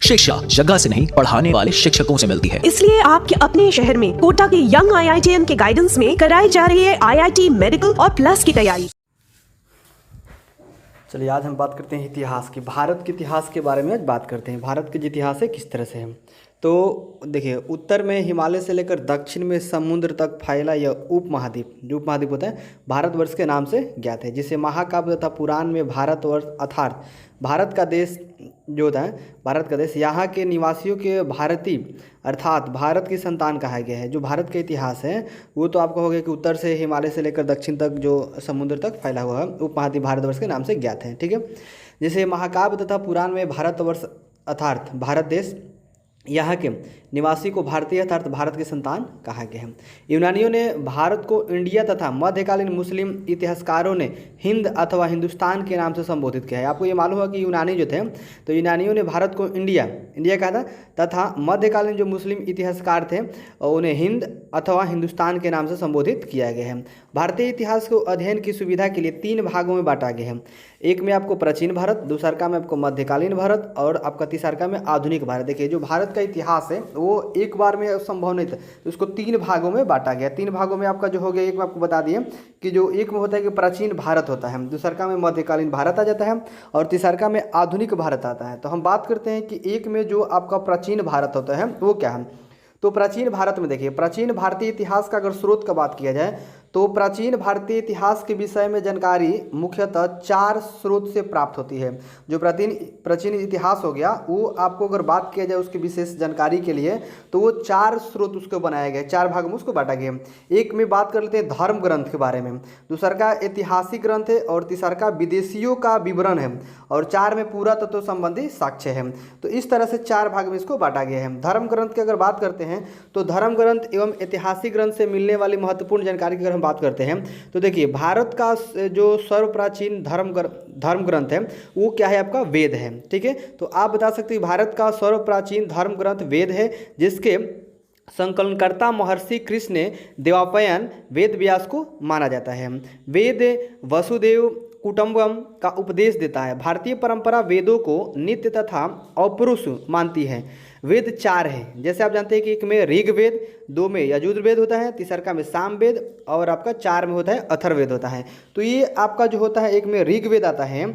शिक्षा जगह से नहीं, पढ़ाने वाले शिक्षकों से मिलती है। इसलिए आपके अपने शहर में कोटा के यंग IITian के गाइडेंस में कराई जा रही है IIT मेडिकल और प्लस की तैयारी। चलिए आज हम बात करते हैं इतिहास की, भारत के इतिहास के बारे में आज बात करते हैं। भारत के जो इतिहास है किस तरह से है, तो देखिए उत्तर में हिमालय से लेकर दक्षिण में समुद्र तक फैला यह उपमहाद्वीप, जो उपमहाद्वीप होता है भारतवर्ष के नाम से ज्ञात है, जिसे महाकाव्य तथा पुराण में भारतवर्ष अर्थात भारत का देश जो होता है, भारत का देश, यहाँ के निवासियों के भारतीय अर्थात भारत की संतान कहा गया है। जो भारत का इतिहास है वो तो आपको हो गया कि उत्तर से हिमालय से लेकर दक्षिण तक जो समुद्र तक फैला हुआ है उपमहाद्वीप भारतवर्ष के नाम से ज्ञात है। ठीक है, जैसे महाकाव्य तथा पुराण में भारतवर्ष अर्थात भारत देश, यहाँ के निवासी को भारतीय अर्थात भारत की संतान कहा गया है। यूनानियों ने भारत को इंडिया तथा मध्यकालीन मुस्लिम इतिहासकारों ने हिंद अथवा हिंदुस्तान के नाम से संबोधित किया है। आपको ये मालूम है कि यूनानी जो थे, तो यूनानियों ने भारत को इंडिया कहा था, तथा मध्यकालीन जो मुस्लिम इतिहासकार थे उन्हें हिंद अथवा हिंदुस्तान के नाम से संबोधित किया गया है। भारतीय इतिहास को अध्ययन की सुविधा के लिए 3 भागों में बांटा गया है। एक में आपको प्राचीन भारत, दूसरा में आपको मध्यकालीन भारत और आपका तीसरा में आधुनिक भारत। देखिए जो भारत का इतिहास है वो एक बार में संभव नहीं था, तो उसको 3 भागों में बांटा गया। 3 भागों में आपका जो हो गया, एक में आपको बता दिए कि जो एक में होता है कि प्राचीन भारत होता है, दूसरा में मध्यकालीन भारत आ जाता है और तीसरा में आधुनिक भारत आता है। तो हम बात करते हैं कि एक में जो आपका प्राचीन भारत होता है वो क्या है। तो प्राचीन भारत में देखिए, प्राचीन भारतीय इतिहास का अगर स्रोत का बात किया जाए तो प्राचीन भारतीय इतिहास के विषय में जानकारी मुख्यतः 4 स्रोत से प्राप्त होती है। जो प्राचीन इतिहास हो गया वो आपको अगर बात किया जाए उसकी विशेष जानकारी के लिए, तो वो 4 स्रोत उसको बनाए गए, 4 भाग में उसको बांटा गया। एक में बात कर लेते हैं धर्म ग्रंथ के बारे में, दूसरा का ऐतिहासिक ग्रंथ है और तीसरा का विदेशियों का विवरण है और 4 में पुरातत्व संबंधी साक्ष्य है। तो इस तरह से 4 भाग में इसको बांटा गया है। धर्म ग्रंथ की अगर बात करते हैं तो धर्म ग्रंथ एवं ऐतिहासिक ग्रंथ से मिलने वाली महत्वपूर्ण जानकारी की अगर हम बात करते हैं तो देखिए भारत का जो सर्वप्राचीन धर्म ग्रंथ है वो क्या है, आपका वेद है। ठीक है, तो आप बता सकते हैं भारत का सर्वप्राचीन धर्म ग्रंथ वेद है, जिसके संकलनकर्ता महर्षि कृष्ण ने द्वापायन वेद व्यास को माना जाता है। वेद वसुदेव कुटुंबकम का उपदेश देता है। भारतीय परंपरा वेदों को नित्य तथा अपौरुष मानती है। वेद 4 हैं, जैसे आप जानते हैं कि एक में ऋग्वेद, 2 में यजुर्वेद होता है, तीसरा में सामवेद और आपका 4 में होता है अथर्ववेद होता है। तो ये आपका जो होता है, एक में ऋग्वेद आता है,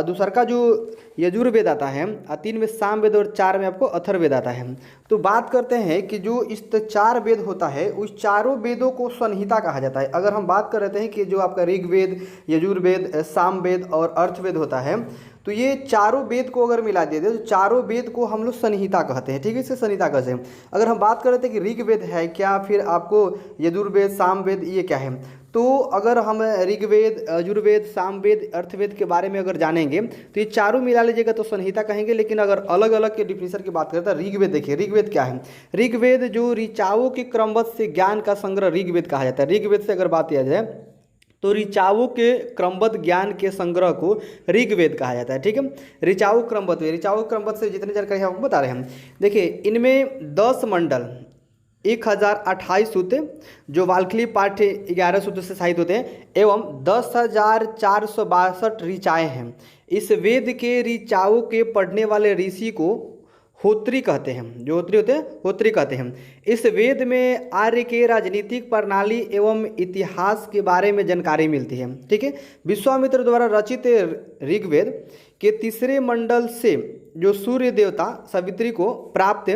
दूसरा का जो यजुर्वेद आता है, 3 में सामवेद और 4 में आपको अथर्ववेद आता है। तो बात करते हैं कि जो इस 4 वेद होता है उस चारों वेदों को संहिता कहा जाता है। अगर हम बात कर रहे हैं कि जो आपका ऋग्वेद, यजुर्वेद, सामवेद और अर्थवेद होता है, तो ये चारों वेद को अगर मिला दिए तो चारों वेद को हम लोग संहिता कहते हैं। ठीक है, इसे संहिता कहते हैं। अगर हम बात कर रहे थे कि ऋग्वेद है क्या, फिर आपको यजुर्वेद, सामवेद ये क्या है, तो अगर हम ऋग्वेद, यजुर्वेद, सामवेद, अर्थवेद के बारे में अगर जानेंगे तो ये चारों मिला लीजिएगा तो संहिता कहेंगे। लेकिन अगर अलग अलग के डिफिनेशन की बात करते हैं, ऋग्वेद देखिए, ऋग्वेद क्या है, ऋग्वेद जो ऋचाओं के क्रमबद्ध से ज्ञान का संग्रह ऋग्वेद कहा जाता है। ऋग्वेद से अगर बात किया जाए तो ऋचाओं के क्रमबद्ध ज्ञान के संग्रह को ऋग्वेद कहा जाता है। ठीक है, ऋचाओं क्रमबद्ध से जितनी जानकारी है आपको बता रहे हैं। देखिए इनमें 10 मंडल, 1028 सूत्र जो वाल्मीकि पाठ्य 11 सूत्र से सहित होते हैं एवं 10,462 ऋचाएँ हैं। इस वेद के ऋचाओं के पढ़ने वाले ऋषि को होत्री कहते हैं। जो होत्री होते हैं होत्री कहते हैं। इस वेद में आर्य के राजनीतिक प्रणाली एवं इतिहास के बारे में जानकारी मिलती है। ठीक है, विश्वामित्र द्वारा रचित ऋग्वेद के 3 मंडल से जो सूर्य देवता सावित्री को प्राप्त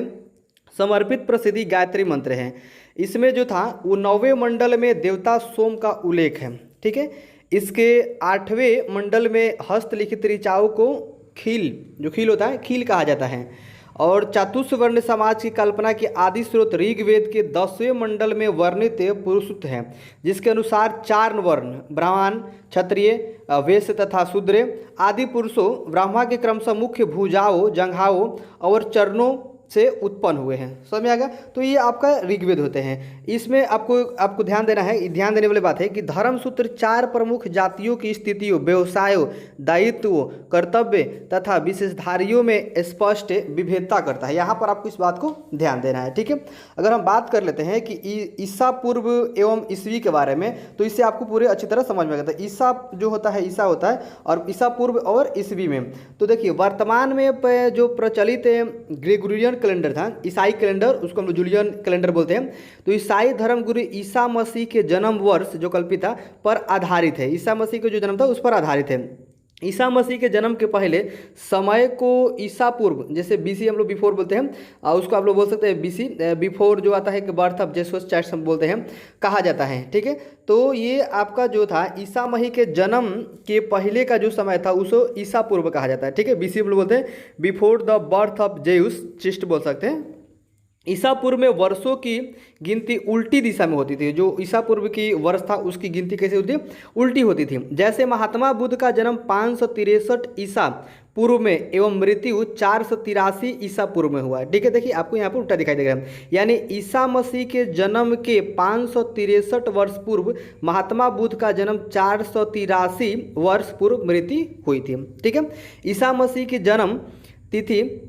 समर्पित प्रसिद्धि गायत्री मंत्र है। इसमें जो था वो 9वें मंडल में देवता सोम का उल्लेख है। ठीक है, इसके 8वें मंडल में हस्तलिखित ऋचाओं को खील, जो खील होता है, खील कहा जाता है। और चतुष्वर्ण समाज की कल्पना के आदि स्रोत ऋग्वेद के 10वें मंडल में वर्णित पुरुषसूक्त है, जिसके अनुसार 4 वर्ण ब्राह्मण, क्षत्रिय, वैश्य तथा शूद्र आदि पुरुषों ब्राह्मण के क्रमशः मुख्य भुजाओं, जंघाओं और चरणों से उत्पन्न हुए हैं। समझ में आ गया। तो ये आपका ऋग्वेद होते हैं। इसमें आपको ध्यान देना है, ध्यान देने वाली बात है कि धर्मसूत्र 4 प्रमुख जातियों की स्थितियों, व्यवसायों, दायित्वों, कर्तव्य तथा विशेषधारियों में स्पष्ट विभेदता करता है। यहाँ पर आपको इस बात को ध्यान देना है। ठीक है, अगर हम बात कर लेते हैं कि ईसा पूर्व एवं ईस्वी के बारे में, तो इससे आपको पूरे अच्छी तरह समझ में आता है। ईसा जो होता है, ईसा होता है और ईसा पूर्व और ईस्वी में। तो देखिए वर्तमान में जो प्रचलित ग्रेगोरियन कैलेंडर था, ईसाई कैलेंडर, उसको हम लोग जूलियन कैलेंडर बोलते हैं। तो ईसाई धर्मगुरु ईसा मसीह के जन्म वर्ष जो कल्पित था पर आधारित है। ईसा मसीह का जो जन्म था उस पर आधारित है। ईसा मसीह के जन्म के पहले समय को ईसा पूर्व, जैसे बीसी हम लोग बिफोर बोलते हैं, उसको आप लोग बोल सकते हैं बीसी, बिफोर जो आता है कि बर्थ ऑफ जेसस चाइल्ड हम बोलते हैं, कहा जाता है। ठीक है, तो ये आपका जो था ईसा मसीह के जन्म के पहले का जो समय था उसको ईसा पूर्व कहा जाता है। ठीक है, बीसी हम लोग बोलते हैं, before the birth of Jesus Christ बोल सकते हैं। ईसा पूर्व में वर्षों की गिनती उल्टी दिशा में होती थी। जो ईसा पूर्व की वर्ष था उसकी गिनती कैसे होती थी? उल्टी होती थी। जैसे महात्मा बुद्ध का जन्म 563 ईसा पूर्व में एवं मृत्यु 483 ईसा पूर्व में हुआ है। ठीक है, देखिए आपको यहाँ पर उल्टा दिखाई देगा, यानी ईसा मसीह के जन्म के 563 वर्ष पूर्व महात्मा बुद्ध का जन्म 483 वर्ष पूर्व मृत्यु हुई थी। ठीक है, ईसा मसीह की जन्म तिथि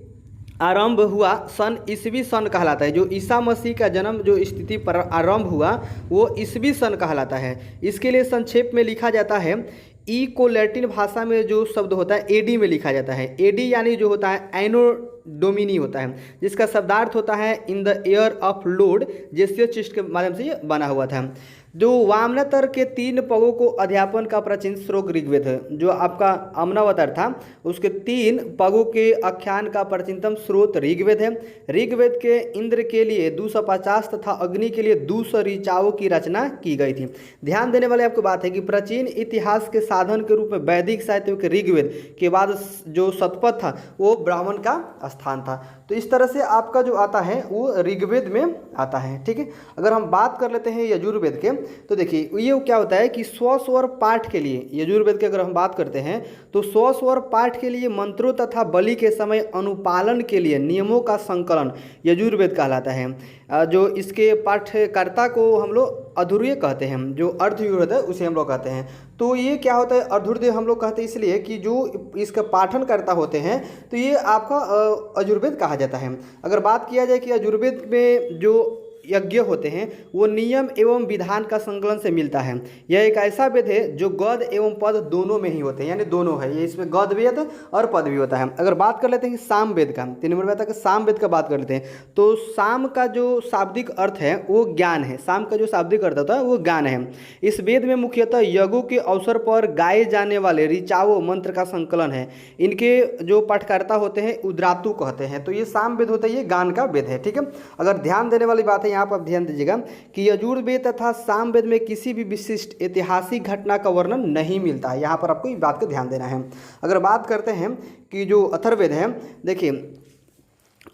आरंभ हुआ सन ईस्वी सन कहलाता है। जो ईसा मसीह का जन्म जो स्थिति पर आरंभ हुआ वो ईस्वी सन कहलाता है। इसके लिए संक्षेप में लिखा जाता है, ई को लैटिन भाषा में जो शब्द होता है एडी में लिखा जाता है। एडी यानी जो होता है एनो डोमिनी होता है, जिसका शब्दार्थ होता है in the year of Lord, जिससे चिष्ट के माध्यम से ये बना हुआ था। जो वामनातर के 3 पगों को अध्यापन का प्राचीन स्रोत ऋग्वेद है। जो आपका अमनावतार था उसके 3 पगों के आख्यान का प्राचीनतम स्रोत ऋग्वेद है। ऋग्वेद के इंद्र के लिए 250 तथा अग्नि के लिए 200 ऋचाओं की रचना की गई थी। ध्यान देने वाली आपको बात है कि प्राचीन इतिहास के साधन के रूप में वैदिक साहित्य के ऋग्वेद के बाद जो शतपथ था वो ब्राह्मण का स्थान था। तो इस तरह से आपका जो आता है वो ऋग्वेद में आता है। ठीक है, अगर हम बात कर लेते हैं यजुर्वेद के, तो देखिए ये क्या होता है कि स्वस्वर पाठ के लिए, यजुर्वेद के अगर हम बात करते हैं तो स्वस्वर पाठ के लिए मंत्रों तथा बलि के समय अनुपालन के लिए नियमों का संकलन यजुर्वेद कहलाता है। जो इसके पाठकर्ता को हम लोग अधूर्य कहते हैं, जो अर्धयुग होता है उसे हम लोग कहते हैं। तो ये क्या होता है अधूर्य हम लोग कहते हैं इसलिए कि जो इसका पाठन करता होते हैं तो ये आपका यजुर्वेद कहा जाता है। अगर बात किया जाए कि यजुर्वेद में जो यज्ञ होते हैं वो नियम एवं विधान का संकलन से मिलता है। यह एक ऐसा वेद है जो गद एवं पद दोनों में ही होते हैं, यानी दोनों है ये, इसमें गद भी होता है और पद भी होता है। अगर बात कर लेते हैं साम वेद का, 3 नंबर में आता है साम वेद का बात कर लेते हैं, तो साम का जो शाब्दिक अर्थ है वो ज्ञान है। साम का जो शाब्दिक अर्थ होता है वो ज्ञान है। इस वेद में मुख्यतः यज्ञों के अवसर पर गाए जाने वाले ऋचाओं मंत्र का संकलन है। इनके जो पाठकर्ता होते हैं उद्रातु कहते हैं। तो ये साम वेद होता है, ये ज्ञान का वेद है। ठीक है, अगर ध्यान देने वाली बात है यहाँ पर ध्यान दीजिएगा कि यजुर्वेद तथा सामवेद में किसी भी विशिष्ट ऐतिहासिक घटना का वर्णन नहीं मिलता है। यहाँ पर आपको इस बात का ध्यान देना है। अगर बात करते हैं कि जो अथर्ववेद है, देखिए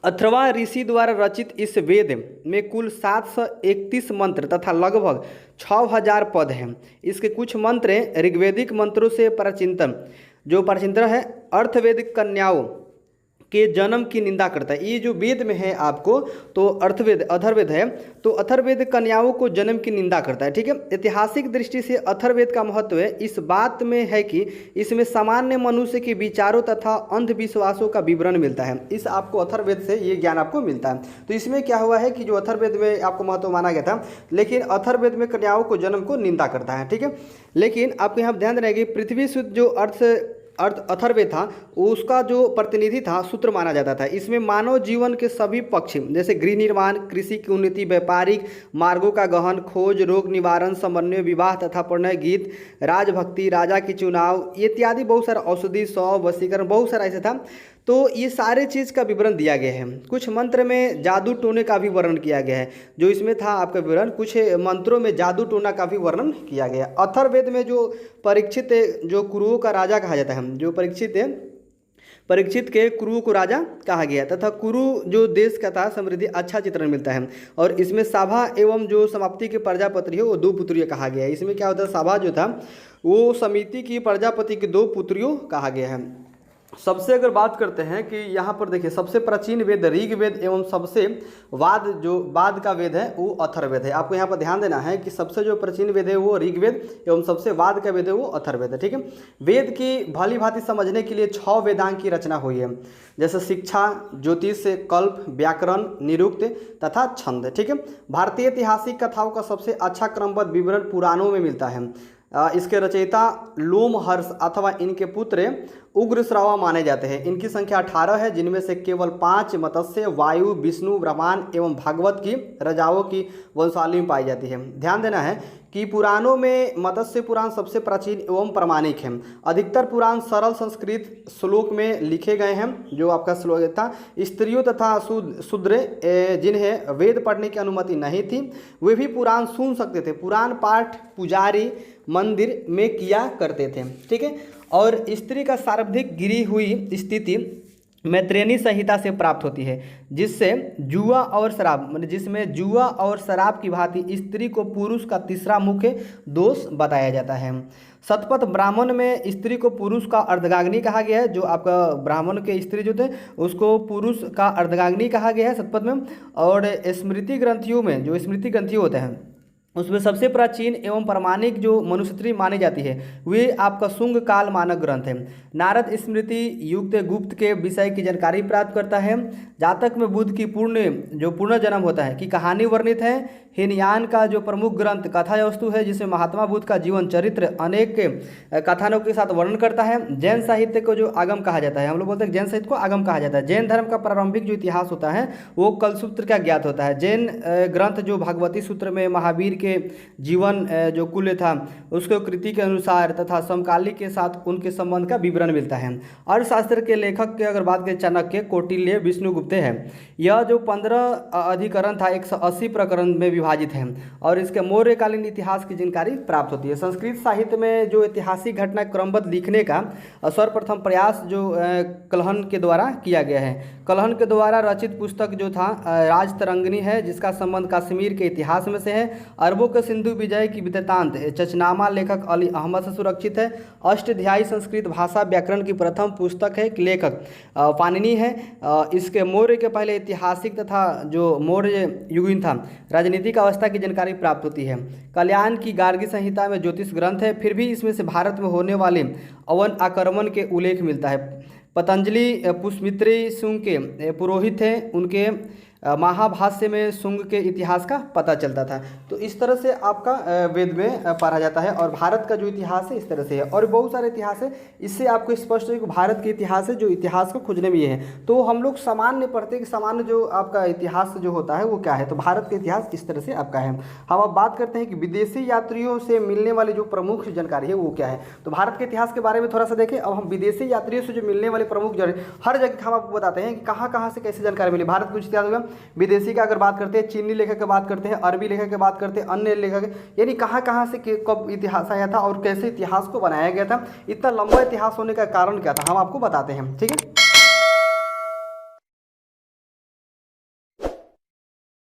अथर्वा ऋषि द्वारा रचित इस वेद में कुल 731 मंत्र तथा लगभग 6000 पद हैं। इसके कुछ मंत्र ऋग्वेदिक मंत्रों से प्राचीनतम जो प्राचीनतम है अर्थवेद कन्याओं के जन्म की निंदा करता है। ये जो वेद में है आपको तो अर्थवेद अथर्ववेद है, तो अथर्ववेद कन्याओं को जन्म की निंदा करता है। ठीक है, ऐतिहासिक दृष्टि से अथर्ववेद का महत्व इस बात में है कि इसमें सामान्य मनुष्य के विचारों तथा अंधविश्वासों का विवरण मिलता है। इस आपको अथर्ववेद से ये ज्ञान आपको मिलता है। तो इसमें क्या हुआ है कि जो अथर्ववेद में आपको महत्व माना गया था, लेकिन अथर्ववेद में कन्याओं को जन्म को निंदा करता है। ठीक है, लेकिन आपको यहाँ ध्यान देना है कि पृथ्वी शुद्ध जो अर्थ अथर्ववेद था उसका जो प्रतिनिधि था सूत्र माना जाता था। इसमें मानव जीवन के सभी पक्ष जैसे गृह निर्माण, कृषि की उन्नति, व्यापारिक मार्गों का गहन खोज, रोग निवारण, समन्वय, विवाह तथा प्रणय गीत, राजभक्ति, राजा की चुनाव इत्यादि बहुत सारा, औषधि, सौ, वशीकरण, बहुत सारा ऐसा था। तो ये सारे चीज़ का विवरण दिया गया है। कुछ मंत्र में जादू टोने का भी वर्णन किया गया है, जो इसमें था आपका विवरण। कुछ मंत्रों में जादू टोना का भी वर्णन किया गया है। अथर्ववेद में जो परीक्षित जो कुरुओं का राजा कहा जाता है, जो परीक्षित के कुरु को राजा कहा गया तथा कुरु जो देश का था समृद्धि अच्छा चित्रण मिलता है। और इसमें सभा एवं जो समाप्ति के प्रजापति है वो 2 पुत्रियों कहा गया है। इसमें क्या होता है, सभा जो था वो समिति की प्रजापति के 2 पुत्रियों कहा गया है। सबसे अगर बात करते हैं कि यहाँ पर देखिए सबसे प्राचीन वेद ऋग्वेद एवं सबसे वाद का वेद है वो अथर्ववेद है। आपको यहाँ पर ध्यान देना है कि सबसे जो प्राचीन वेद है वो ऋग्वेद एवं सबसे वाद का वेद है वो अथर्ववेद है। ठीक है, वेद की भली भांति समझने के लिए 6 वेदांग की रचना हुई है, जैसे शिक्षा, ज्योतिष, कल्प, व्याकरण, निरुक्त तथा छंद। ठीक है, भारतीय ऐतिहासिक कथाओं का सबसे अच्छा क्रमबद्ध विवरण पुराणों में मिलता है। इसके रचयिता लोमहर्ष अथवा इनके पुत्र उग्रश्रवा माने जाते हैं। इनकी संख्या 18 है, जिनमें से केवल 5 मत्स्य, वायु, विष्णु, ब्रह्मांड एवं भागवत की रजाओं की वंशावली में पाई जाती है। ध्यान देना है कि पुराणों में मत्स्य पुराण सबसे प्राचीन एवं प्रामाणिक है। अधिकतर पुराण सरल संस्कृत श्लोक में लिखे गए हैं। जो आपका श्लोक था, स्त्रियों तथा शूद्र जिन्हें वेद पढ़ने की अनुमति नहीं थी वे भी पुराण सुन सकते थे। पुराण पाठ पुजारी मंदिर में किया करते थे। ठीक है, और स्त्री का सर्वाधिक गिरी हुई स्थिति मैत्रेयी संहिता से प्राप्त होती है, जिससे जुआ और शराब जिसमें जुआ और शराब की भांति स्त्री को पुरुष का तीसरा मुख्य दोष बताया जाता है। शतपथ ब्राह्मण में स्त्री को पुरुष का अर्धगाग्नि कहा गया है। जो आपका ब्राह्मण के स्त्री जो थे उसको पुरुष का अर्धगाग्नि कहा गया है शतपथ में। और स्मृति ग्रंथियों में जो स्मृति ग्रंथि होते हैं उसमें सबसे प्राचीन एवं प्रामाणिक जो मनुस्मृति मानी जाती है वे आपका शुंग काल मानक ग्रंथ है। नारद स्मृति युक्त गुप्त के विषय की जानकारी प्राप्त करता है। जातक में बुद्ध की पूर्ण जन्म होता है की कहानी वर्णित है। हीनयान का जो प्रमुख ग्रंथ कथावस्तु है, जिसमें महात्मा बुद्ध का जीवन चरित्र अनेक कथानकों के साथ वर्णन करता है। जैन साहित्य को जो आगम कहा जाता है, हम लोग बोलते हैं जैन साहित्य को आगम कहा जाता है। जैन धर्म का प्रारंभिक जो इतिहास होता है वो कलसूत्र का ज्ञात होता है। जैन ग्रंथ जो भगवती सूत्र में महावीर के जीवन जो कुल्य था उसको कृति के अनुसार तथा समकालिक के साथ उनके संबंध का विवरण मिलता है। अर्थशास्त्र के लेखक के अगर बात करें चाणक्य, कौटिल्य, विष्णुगुप्त है। यह जो 15 अधिकरण था 180 प्रकरण में विभाजित है और इसके मौर्यकालीन इतिहास की जानकारी प्राप्त होती है। संस्कृत साहित्य में जो ऐतिहासिक घटना क्रमबद्ध लिखने का सर्वप्रथम प्रयास जो कलहन के द्वारा किया गया है। कलहन के द्वारा रचित पुस्तक जो था राजतरंगिणी है, जिसका संबंध कश्मीर के इतिहास में से है। अरबों के सिंधु विजय की वृत्तांत चचनामा लेखक अली अहमद से सुरक्षित है। अष्टाध्यायी संस्कृत भाषा व्याकरण की प्रथम पुस्तक है, लेखक पाणिनि है। इसके मौर्य के पहले ऐतिहासिक तथा जो मौर्य युगीन था राजनीतिक अवस्था की जानकारी प्राप्त होती है। कल्याण की गार्गी संहिता में ज्योतिष ग्रंथ है, फिर भी इसमें से भारत में होने वाले अवन आक्रमण के उल्लेख मिलता है। पतंजलि पुष्मित्री शुंग के पुरोहित हैं, उनके महाभाष्य में शुंग के इतिहास का पता चलता था। तो इस तरह से आपका वेद में पढ़ा जाता है और भारत का जो इतिहास है इस तरह से है। और बहुत सारे इतिहास है, इससे आपको स्पष्ट है कि भारत के इतिहास है जो इतिहास को खोजने में ये है। तो हम लोग सामान्य पढ़ते हैं कि सामान्य जो आपका इतिहास जो होता है वो क्या है। तो भारत का इतिहास इस तरह से आपका है। हम अब बात करते हैं कि विदेशी यात्रियों से मिलने वाली जो प्रमुख जानकारी है वो क्या है। तो भारत के इतिहास के बारे में थोड़ा सा देखें। अब हम विदेशी यात्रियों से जो मिलने वाले प्रमुख हर जगह हम आपको बताते हैं कि कहाँ से कैसे जानकारी मिली। भारत कुछ इतिहास होगा, विदेशी का अगर बात करते हैं, चीनी लेखक की बात करते हैं, अरबी लेखक की बात करते हैं, अन्य लेखक, यानी कहाँ से कब इतिहास आया था और कैसे इतिहास को बनाया गया था। इतना लंबा इतिहास होने का कारण क्या था हम आपको बताते हैं। ठीक है,